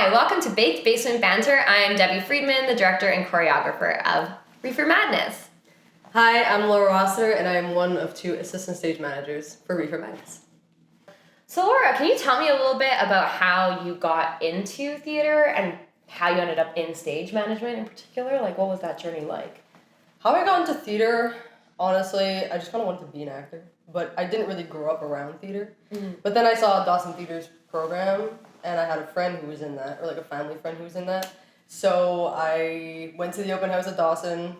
Hi, welcome to Baked Basement Banter. I am Debbie Friedmann, the director and choreographer of REEFER Madness. Hi, I'm Laura Rossiter, and I am one of 2 assistant stage managers for REEFER Madness. So Laura, can you tell me a little bit about how you got into theater and how you ended up in stage management in particular? Like, what was that journey like? How I got into theater, honestly, I just kind of wanted to be an actor, but I didn't really grow up around theater. But then I saw Dawson Theater's program, and I had a friend who was in that, or like a family friend who was in that. So I went to the open house at Dawson,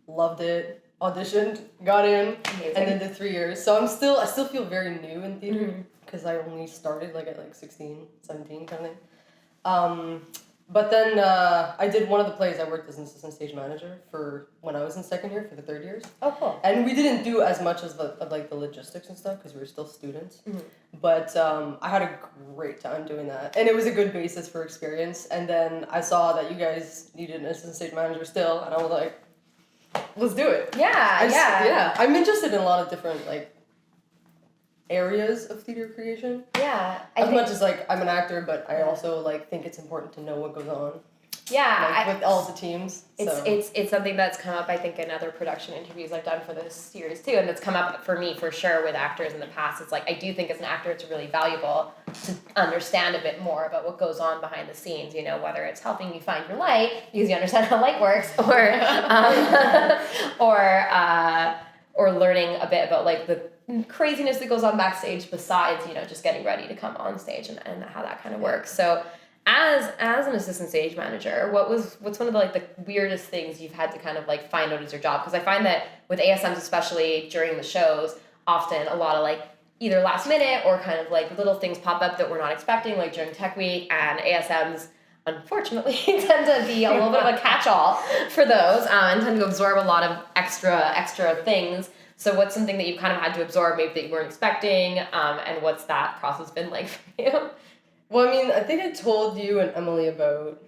loved it, auditioned, got in, Amazing. and then did 3 years. So I still feel very new in theater because I only started like at 16, 17 kind of thing. But then I did one of the plays. I worked as an assistant stage manager for when I was in second year for the 3rd years. Oh, cool. And we didn't do as much as the logistics and stuff because we were still students. But I had a great time doing that. And it was a good basis for experience. And then I saw that you guys needed an assistant stage manager still. And I was like, let's do it. Yeah. I'm interested in a lot of different areas of theater creation. Yeah. As much as I'm an actor, but I also think it's important to know what goes on. Yeah. With all the teams. It's something that's come up, I think, in other production interviews I've done for this series too, and it's come up for me for sure with actors in the past. It's like I do think as an actor it's really valuable to understand a bit more about what goes on behind the scenes, whether it's helping you find your light because you understand how light works, or learning a bit about the craziness that goes on backstage besides, just getting ready to come on stage and how that kind of works. So as an assistant stage manager, what's one of the weirdest things you've had to kind of find out as your job? Because I find that with ASMs, especially during the shows, often a lot of either last minute or kind of little things pop up that we're not expecting, like during Tech Week, and ASMs unfortunately tend to be a little bit of a catch-all for those and tend to absorb a lot of extra things. So what's something that you've kind of had to absorb maybe that you weren't expecting, and what's that process been like for you? Well, I think I told you and Emily about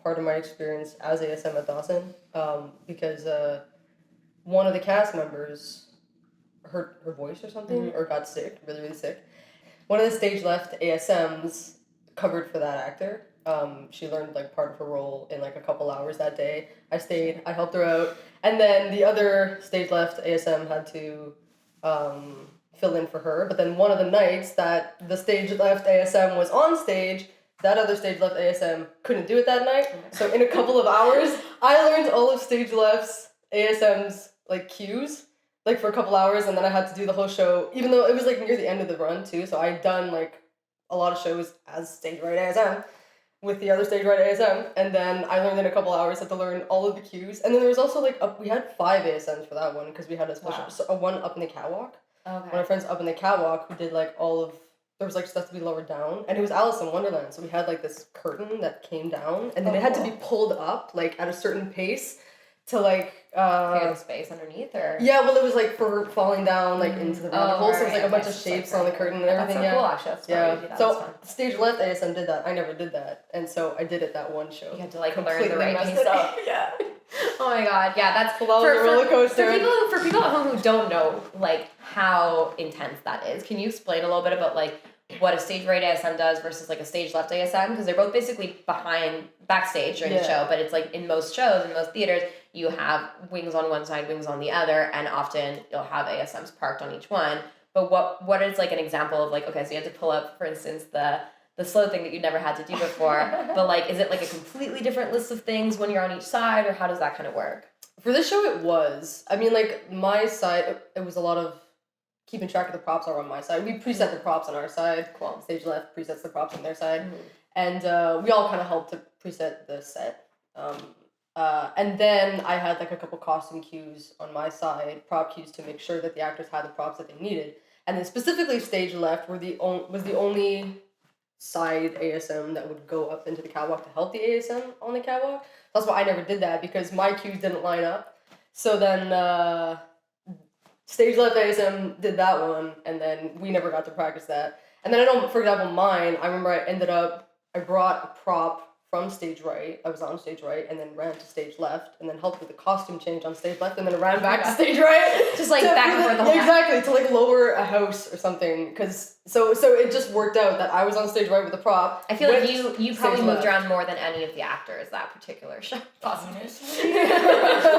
part of my experience as ASM at Dawson, because one of the cast members hurt her voice or something, or got sick, really, really sick. One of the stage left ASMs covered for that actor. She learned part of her role in a couple hours that day. I stayed, I helped her out, and then the other stage left ASM had to fill in for her. But then one of the nights that the stage left ASM was on stage, that other stage left ASM couldn't do it that night. So in a couple of hours, I learned all of stage left's ASM's cues for a couple hours, and then I had to do the whole show, even though it was near the end of the run too. So I'd done a lot of shows as stage right ASM with the other stage right ASM, and then I learned in a couple hours, had to learn all of the cues. And then there was also we had 5 ASMs for that one because we had a special one up in the catwalk. Okay. One of my friends up in the catwalk who did all of, there was stuff to be lowered down, and it was Alice in Wonderland, so we had this curtain that came down, and then it had to be pulled up at a certain pace to clear the space underneath, or it was for falling down into the rabbit hole. So it was a bunch of shapes on the curtain and everything. That's so cool, actually. That's so stage left ASM did that. I never did that, and so I did it that one show. You had to learn the right pace. Yeah. Oh my god, yeah, that's for roller coaster. For people at home who don't know how intense that is, can you explain a little bit about what a stage right ASM does versus a stage left ASM? Because they're both basically backstage during the show, but it's in most shows, in most theaters, you have wings on one side, wings on the other, and often you'll have ASMs parked on each one. But what is an example of okay, so you had to pull up, for instance, the slow thing that you never had to do before, but is it a completely different list of things when you're on each side, or how does that kind of work? For this show it was. My side, it was a lot of keeping track of the props are on my side. We preset the props on our side. Cool. Stage left presets the props on their side. And we all kind of helped to preset the set. And then I had a couple costume cues on my side, prop cues to make sure that the actors had the props that they needed. And then specifically stage left was the only side ASM that would go up into the catwalk to help the ASM on the catwalk. That's why I never did that, because my cues didn't line up. So then stage left ASM did that one, and then we never got to practice that. And then for example, mine, I remember I brought a prop from stage right. I was on stage right, and then ran to stage left, and then helped with the costume change on stage left, and then ran back to stage right. Just like back and forth the whole time. Exactly, to like lower a house or something. So it just worked out that I was on stage right with the prop. I feel like you probably moved around more than any of the actors that particular show. Possibly.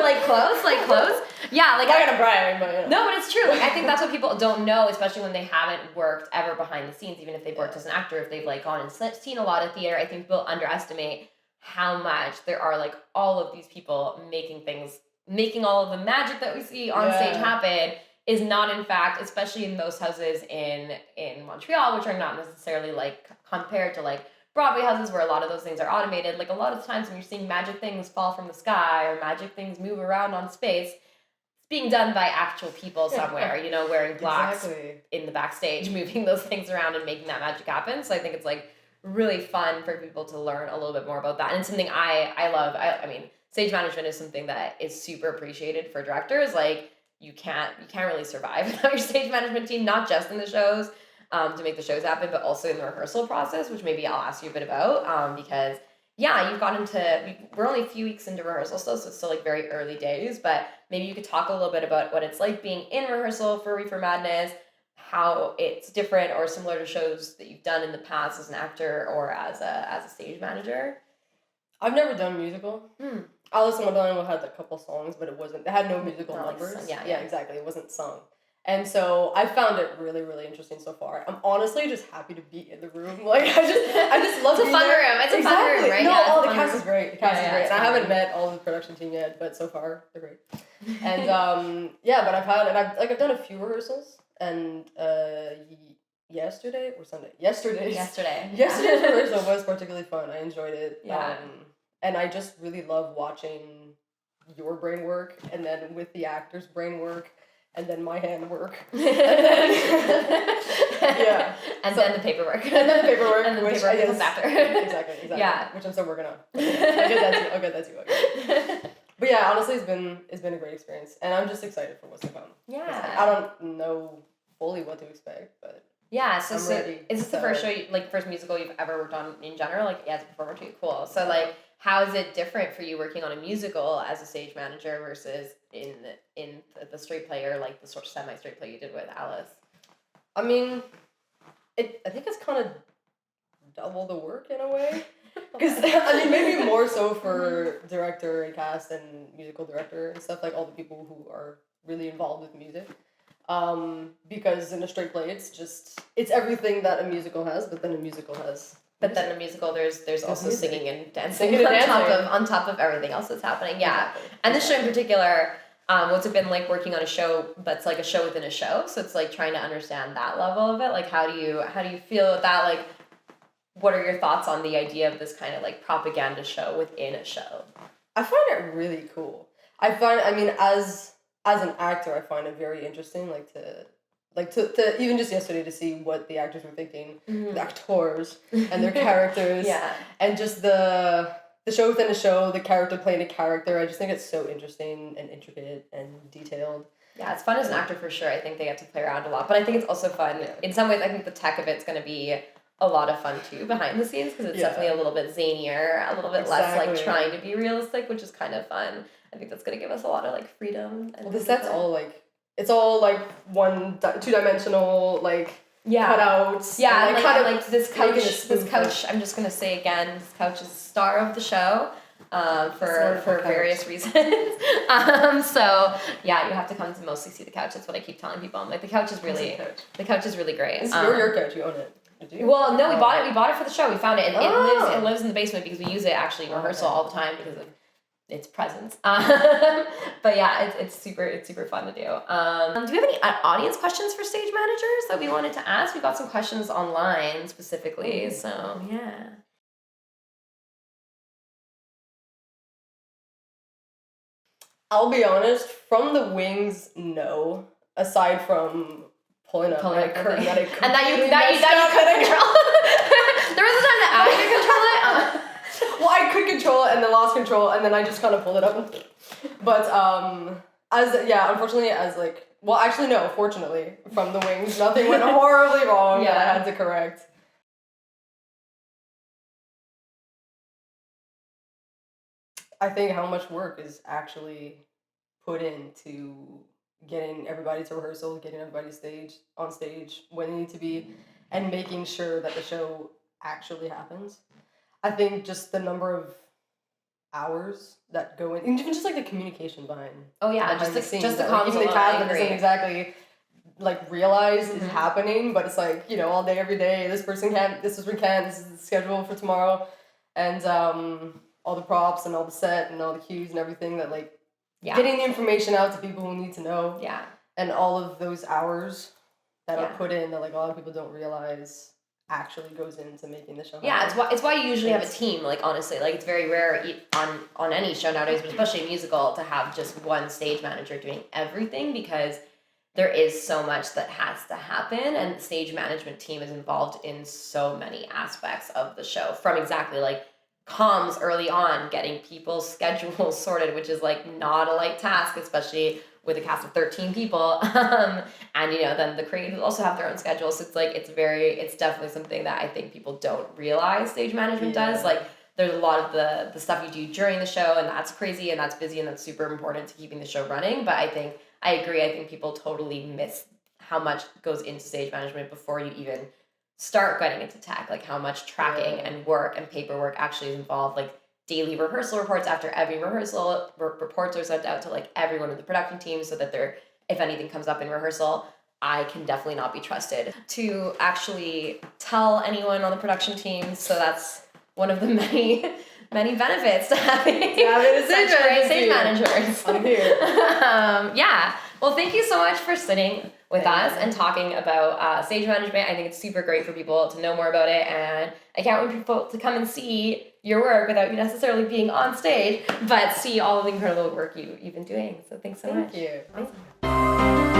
like close. Yeah, like I'm not gonna brag, but you know. No, but it's true. Like I think that's what people don't know, especially when they haven't worked ever behind the scenes. Even if they've worked as an actor, if they've like gone and seen a lot of theater, I think people underestimate how much there are like all of these people making all of the magic that we see on stage happen. Is not in fact, especially in most houses in Montreal, which are not necessarily like compared to like Broadway houses where a lot of those things are automated. Like a lot of times when you're seeing magic things fall from the sky or magic things move around on space, it's being done by actual people somewhere, you know, wearing blacks in the backstage, moving those things around and making that magic happen. So I think it's like really fun for people to learn a little bit more about that. And it's something I love. I mean, stage management is something that is super appreciated for directors. Like you can't really survive without your stage management team, not just in the shows to make the shows happen, but also in the rehearsal process, which maybe I'll ask you a bit about because you've gotten we're only a few weeks into rehearsal still, so it's still like very early days, but maybe you could talk a little bit about what it's like being in rehearsal for Reefer Madness, how it's different or similar to shows that you've done in the past as an actor or as a stage manager. I've never done musical. Alice in Wonderland had a couple songs, but it had no musical numbers. Like yeah, exactly. It wasn't sung. And so I found it really, really interesting so far. I'm honestly just happy to be in the room. Like I just love It's a fun room. It's a fun room, right? No, the cast is great. The cast is great. And I haven't met all of the production team yet, but so far they're great. And but I've done a few rehearsals and yesterday or Sunday. Yesterday's rehearsal was particularly fun. I enjoyed it. Yeah. And I just really love watching your brain work, and then with the actor's brain work, and then my hand work. And then, then the paperwork. And then the paperwork. And then the paperwork comes after. Exactly. Yeah. Which I'm still working on. I'll get that too. But yeah, honestly, it's been a great experience, and I'm just excited for what's to come. Yeah. I don't know fully what to expect, but yeah. So ready. Is this the first show, first musical you've ever worked on in general? Like, as a performer too. Cool. So like, how is it different for you working on a musical as a stage manager versus in the straight play or like the sort of semi-straight play you did with Alice? I mean, I think it's kind of double the work in a way. Because, I mean, maybe more so for director and cast and musical director and stuff, like all the people who are really involved with music. Because in a straight play, it's everything that a musical has, but then a musical has... But then in a musical, there's also music. singing and dancing on top of everything else that's happening. Yeah, exactly. And this show in particular, what's it been like working on a show that's like a show within a show? So it's like trying to understand that level of it. Like, how do you feel with that? Like, what are your thoughts on the idea of this kind of like propaganda show within a show? I find it really cool. As an actor, I find it very interesting. To even just yesterday to see what the actors were thinking, the actors and their characters, and just the show within a show, the character playing a character. I just think it's so interesting and intricate and detailed. Yeah, it's fun as an actor for sure. I think they get to play around a lot, but I think it's also fun in some ways. I think the tech of it's going to be a lot of fun too behind the scenes because it's definitely a little bit zanier, a little bit less like trying to be realistic, which is kind of fun. I think that's going to give us a lot of like freedom. And the set's all like. It's all like two-dimensional cutouts. Yeah, and this couch. I'm just gonna say again, this couch is the star of the show, for various reasons. So yeah, you have to come to mostly see the couch. That's what I keep telling people. I'm like, the couch is really great. It's your couch. You own it. Did you? Well, no, we bought it. We bought it for the show. We found it, and it lives in the basement because we use it actually in rehearsal all the time because of its presence. But yeah, it's super fun to do. Do we have any audience questions for stage managers that we wanted to ask? We got some questions online specifically, so yeah. I'll be honest, from the wings, no. Aside from pulling up my curtain that I couldn't and that you couldn't control. There was a time that I could control it. Well, I could control it and then lost control, and then I just kind of pulled it up. But fortunately, from the wings, nothing went horribly wrong that I had to correct. I think how much work is actually put into getting everybody to rehearsal, getting everybody on stage when they need to be, and making sure that the show actually happens. I think just the number of hours that go in, even just like the communication behind. Oh yeah, behind just the scenes, that, console. even the cast that doesn't exactly like realize is happening, but it's like, you know, all day every day. This person can't. This is the schedule for tomorrow, and all the props and all the set and all the cues and everything that like getting the information out to people who need to know. Yeah. And all of those hours that are put in that like a lot of people don't realize actually goes into making the show happen. Yeah, it's why you usually have a team, like honestly. Like it's very rare on any show nowadays, but especially a musical, to have just one stage manager doing everything, because there is so much that has to happen, and the stage management team is involved in so many aspects of the show, from exactly like comms early on, getting people's schedules sorted, which is like not a light task, especially with a cast of 13 people. And you know, then the creatives also have their own schedules. So it's like, it's definitely something that I think people don't realize stage management does. Like there's a lot of the stuff you do during the show, and that's crazy and that's busy and that's super important to keeping the show running. But I agree. I think people totally miss how much goes into stage management before you even start getting into tech, like how much tracking and work and paperwork actually is involved. Like daily rehearsal reports after every rehearsal, reports are sent out to like everyone in the production team, so that if anything comes up in rehearsal, I can definitely not be trusted to actually tell anyone on the production team. So that's one of the many benefits to having such great stage managers. I'm here. Yeah. Well, thank you so much for sitting with us and talking about stage management. I think it's super great for people to know more about it, and I can't wait for people to come and see your work without you necessarily being on stage, but see all of the incredible work you've been doing. So thanks so much. Thank you. Awesome.